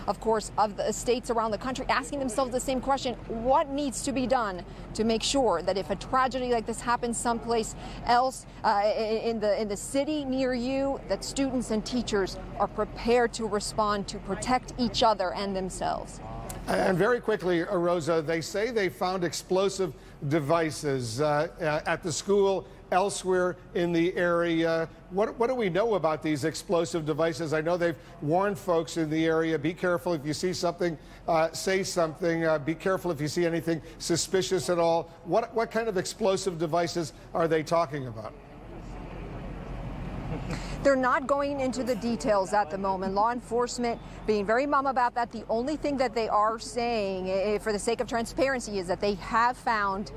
Of course, of the states around the country asking themselves the same question: what needs to be done to make sure that if a tragedy like this happens someplace else in the city near you, that students and teachers are prepared to respond to protect each other and themselves? And very quickly, Rosa, they say they found explosive devices at the school, elsewhere in the area. What do we know about these explosive devices? I know they've warned folks in the area, be careful if you see something, say something, be careful if you see anything suspicious at all. What kind of explosive devices are they talking about? They're not going into the details at the moment. Law enforcement being very mum about that. The only thing that they are saying, for the sake of transparency, is that they have found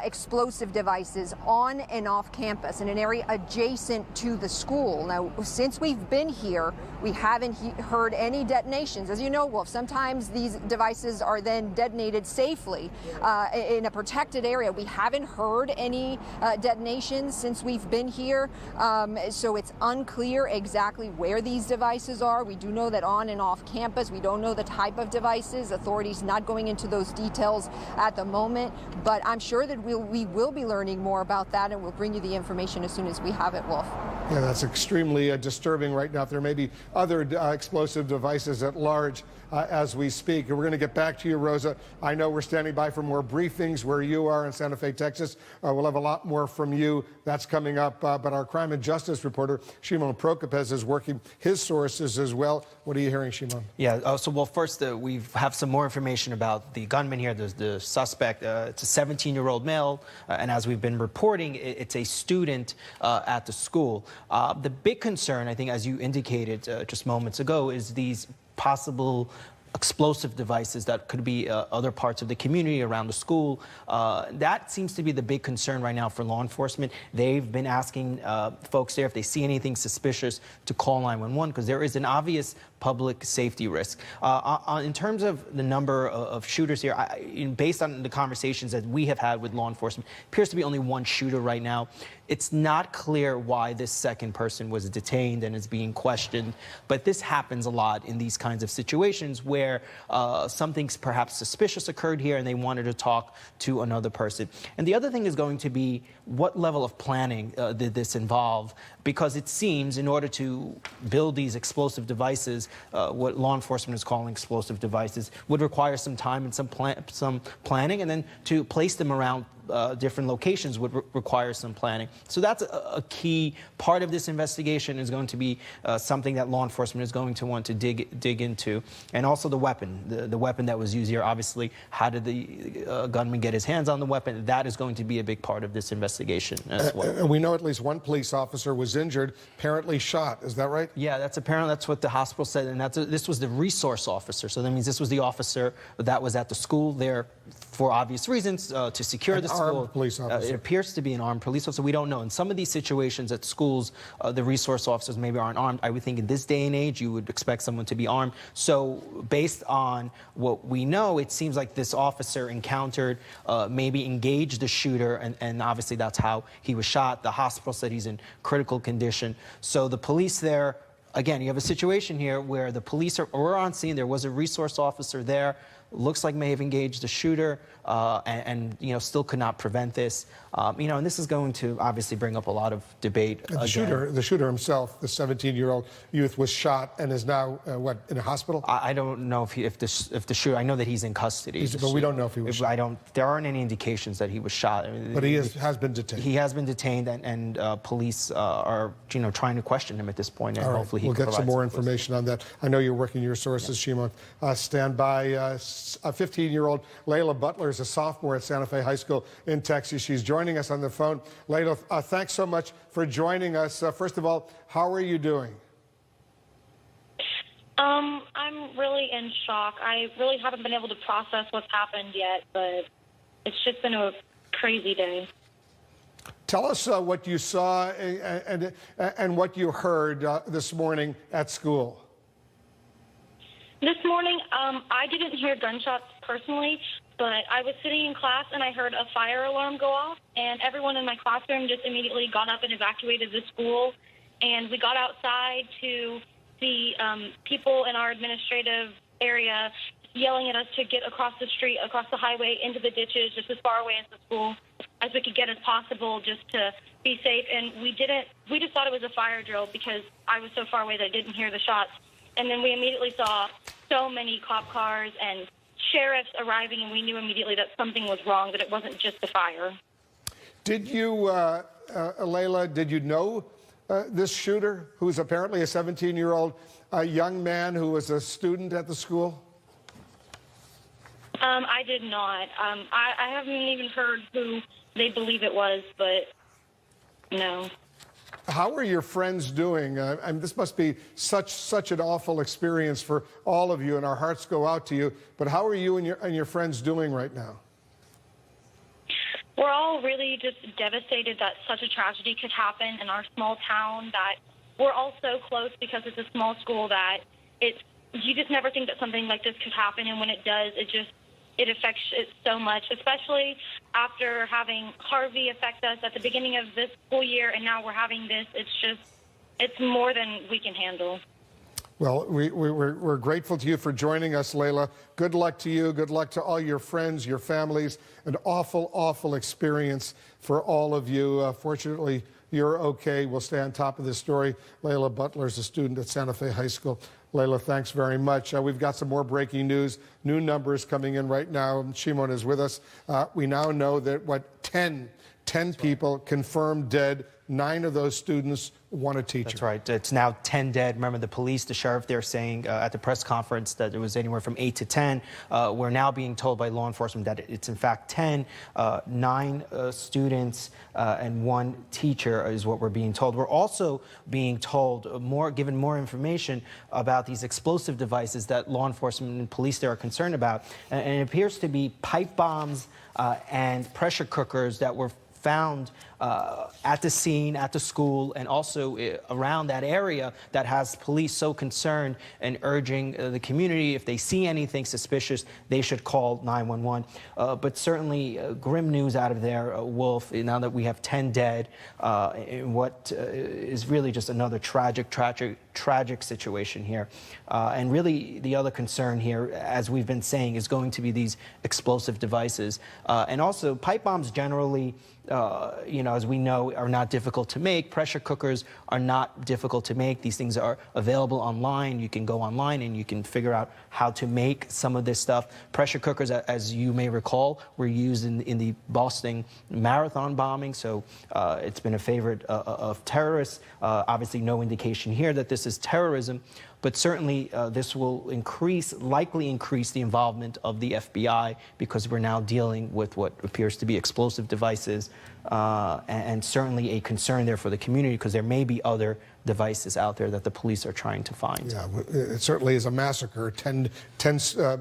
explosive devices on and off campus in an area adjacent to the school. Now, since we've been here, we haven't heard any detonations. As you know, Wolf, sometimes these devices are then detonated safely in a protected area. We haven't heard any detonations since we've been here, so it's unclear exactly where these devices are. We do know that on and off campus. We don't know the type of devices. Authorities not going into those details at the moment, but I'm sure that we will be learning more about that, and we'll bring you the information as soon as we have it, Wolf. Yeah, that's extremely disturbing right now. If there may be other explosive devices at large as we speak. And we're going to get back to you, Rosa. I know we're standing by for more briefings where you are in Santa Fe, Texas. We'll have a lot more from you. That's coming up. But our crime and justice reporter, Shimon Prokupecz, is working his sources as well. What are you hearing, Shimon? Yeah, well, first, we have some more information about the gunman here, the suspect. It's a 17-year-old male, and as we've been reporting, it's a student at the school. The big concern, I think, as you indicated just moments ago, is these possible explosive devices that could be other parts of the community around the school. That seems to be the big concern right now for law enforcement. They've been asking folks there if they see anything suspicious to call 911, because there is an obvious public safety risk. In terms of the number of shooters here, based on the conversations that we have had with law enforcement, appears to be only one shooter right now. It's not clear why this second person was detained and is being questioned, but this happens a lot in these kinds of situations where something perhaps suspicious occurred here and they wanted to talk to another person. And the other thing is going to be, what level of planning did this involve? Because it seems in order to build these explosive devices, what law enforcement is calling explosive devices, would require some time and some planning, and then to place them around different locations would require some planning. So that's a key part of this investigation, is going to be something that law enforcement is going to want to dig into. And also the weapon, the weapon that was used here. Obviously, how did the gunman get his hands on the weapon? That is going to be a big part of this investigation as well. And we know at least one police officer was injured, apparently shot. Is that right? Yeah, that's what the hospital said, and this was the resource officer. So that means this was the officer that was at the school there for obvious reasons, to secure the school. Armed police officer. It appears to be an armed police officer. We don't know. In some of these situations at schools, the resource officers maybe aren't armed. I would think in this day and age, you would expect someone to be armed. So based on what we know, it seems like this officer encountered, maybe engaged the shooter, and obviously that's how he was shot. The hospital said he's in critical condition. So the police there, again, you have a situation here where the police were on scene. There was a resource officer there. Looks like may have engaged the shooter, and still could not prevent this. And this is going to obviously bring up a lot of debate. The shooter himself, the 17-year-old youth, was shot and is now in a hospital. I don't know if the shooter. I know that he's in custody. But we don't know if he was shot. There aren't any indications that he was shot. But he has been detained. He has been detained, and police are trying to question him at this point, and hopefully we'll get some more information on that. I know you're working your sources, Shimon. Stand by. A 15-year-old Layla Butler is a sophomore at Santa Fe High School in Texas. She's joining us on the phone. Layla, thanks so much for joining us. First of all, how are you doing? I'm really in shock. I really haven't been able to process what's happened yet, but it's just been a crazy day. Tell us what you saw and what you heard this morning at school. This morning, I didn't hear gunshots personally, but I was sitting in class and I heard a fire alarm go off, and everyone in my classroom just immediately got up and evacuated the school. And we got outside to see people in our administrative area yelling at us to get across the street, across the highway, into the ditches, just as far away as the school as we could get as possible, just to be safe. And we just thought it was a fire drill because I was so far away that I didn't hear the shots. And then we immediately saw so many cop cars and sheriffs arriving, and we knew immediately that something was wrong, that it wasn't just a fire. Did you, Layla, did you know this shooter, who's apparently a 17-year-old young man who was a student at the school? I did not. I haven't even heard who they believe it was, but no. How are your friends doing? This must be such an awful experience for all of you, and our hearts go out to you. But how are you and your friends doing right now? We're all really just devastated that such a tragedy could happen in our small town, that we're all so close because it's a small school that you just never think that something like this could happen, and when it does, it affects it so much, especially after having Harvey affect us at the beginning of this school year, and now we're having this. It's more than we can handle. Well, we're grateful to you for joining us, Layla. Good luck to you. Good luck to all your friends, your families. An awful, awful experience for all of you. Fortunately, you're okay. We'll stay on top of this story. Layla Butler is a student at Santa Fe High School. Layla, thanks very much. We've got some more breaking news, new numbers coming in right now. Shimon is with us. We now know that, 10 people confirmed dead. 9 of those students, 1 a teacher. That's right. It's now 10 dead. Remember, the police, the sheriff, they're saying at the press conference that it was anywhere from 8 to 10. We're now being told by law enforcement that it's in fact 10, 9 students and 1 teacher is what we're being told. We're also being told given more information about these explosive devices that law enforcement and police there are concerned about. And it appears to be pipe bombs and pressure cookers that were found at the scene, at the school, and also around that area that has police so concerned and urging the community, if they see anything suspicious, they should call 911. But certainly grim news out of there, Wolf, now that we have 10 dead, in what is really just another tragic situation here. And really the other concern here, as we've been saying, is going to be these explosive devices. And also pipe bombs generally, as we know, are not difficult to make. Pressure cookers are not difficult to make. These things are available online. You can go online and you can figure out how to make some of this stuff. Pressure cookers, as you may recall, were used in the Boston Marathon bombing, so it's been a favorite of terrorists. Obviously, no indication here that this is terrorism. But certainly this will likely increase the involvement of the FBI, because we're now dealing with what appears to be explosive devices, and certainly a concern there for the community, because there may be other devices out there that the police are trying to find. Yeah, it certainly is a massacre. 10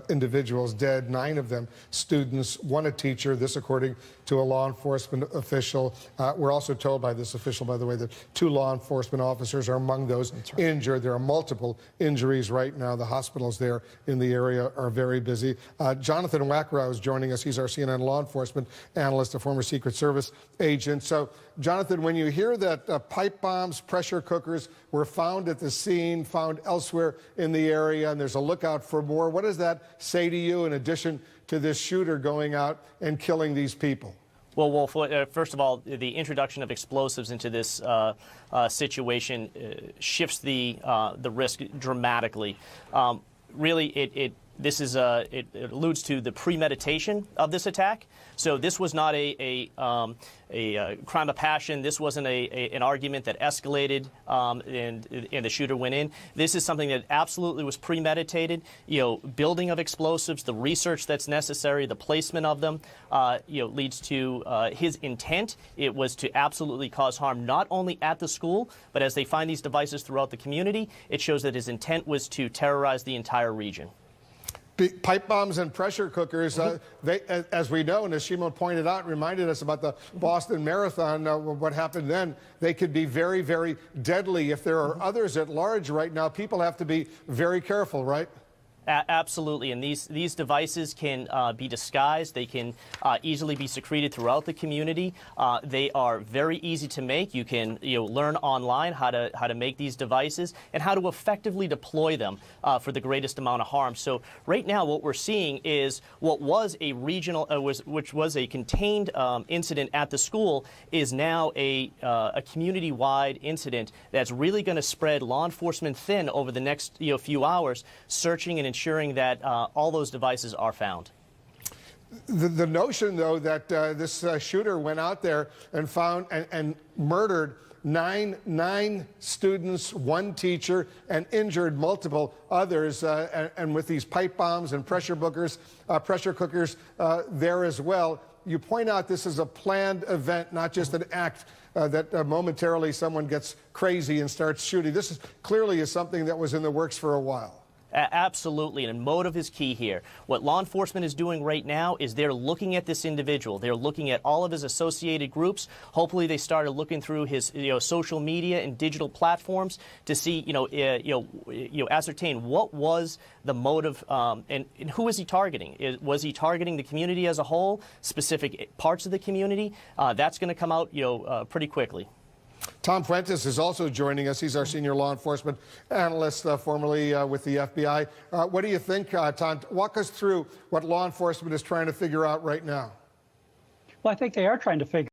individuals dead, 9 of them students, 1 a teacher. This according to a law enforcement official. We're also told by this official, by the way, that 2 law enforcement officers are among those injured. There are multiple injuries right now. The hospitals there in the area are very busy. Jonathan Wackrow is joining us. He's our CNN law enforcement analyst, a former Secret Service agent. So, Jonathan, when you hear that pipe bombs, pressure cookers were found at the scene, found elsewhere in the area, and there's a lookout for more, what does that say to you in addition to this shooter going out and killing these people? Well, Wolf, first of all, the introduction of explosives into this situation shifts the risk dramatically. Really, it alludes to the premeditation of this attack. So this was not a crime of passion. This wasn't an argument that escalated and the shooter went in. This is something that absolutely was premeditated. Building of explosives, the research that's necessary, the placement of them, leads to his intent. It was to absolutely cause harm, not only at the school, but as they find these devices throughout the community, it shows that his intent was to terrorize the entire region. Pipe bombs and pressure cookers, they, as we know, and as Shimon pointed out, reminded us about the Boston Marathon, what happened then, they could be very, very deadly. If there are others at large right now, people have to be very careful, right? Absolutely, and these devices can be disguised. They can easily be secreted throughout the community. They are very easy to make. You can learn online how to make these devices and how to effectively deploy them for the greatest amount of harm. So right now, what we're seeing is what was a regional, which was a contained incident at the school, is now a community-wide incident that's really going to spread law enforcement thin over the next few hours, searching and ensuring that all those devices are found. The notion, though, that this shooter went out there and found and murdered nine students, one teacher, and injured multiple others, and with these pipe bombs and pressure cookers there as well. You point out this is a planned event, not just an act that momentarily someone gets crazy and starts shooting. This is clearly something that was in the works for a while. Absolutely, and motive is key here. What law enforcement is doing right now is they're looking at this individual. They're looking at all of his associated groups. Hopefully, they started looking through his social media and digital platforms to see, ascertain what was the motive and who is he targeting. Was he targeting the community as a whole, specific parts of the community? That's going to come out, pretty quickly. Tom Fuentes is also joining us. He's our senior law enforcement analyst, formerly with the FBI. What do you think, Tom? Walk us through what law enforcement is trying to figure out right now. Well, I think they are trying to figure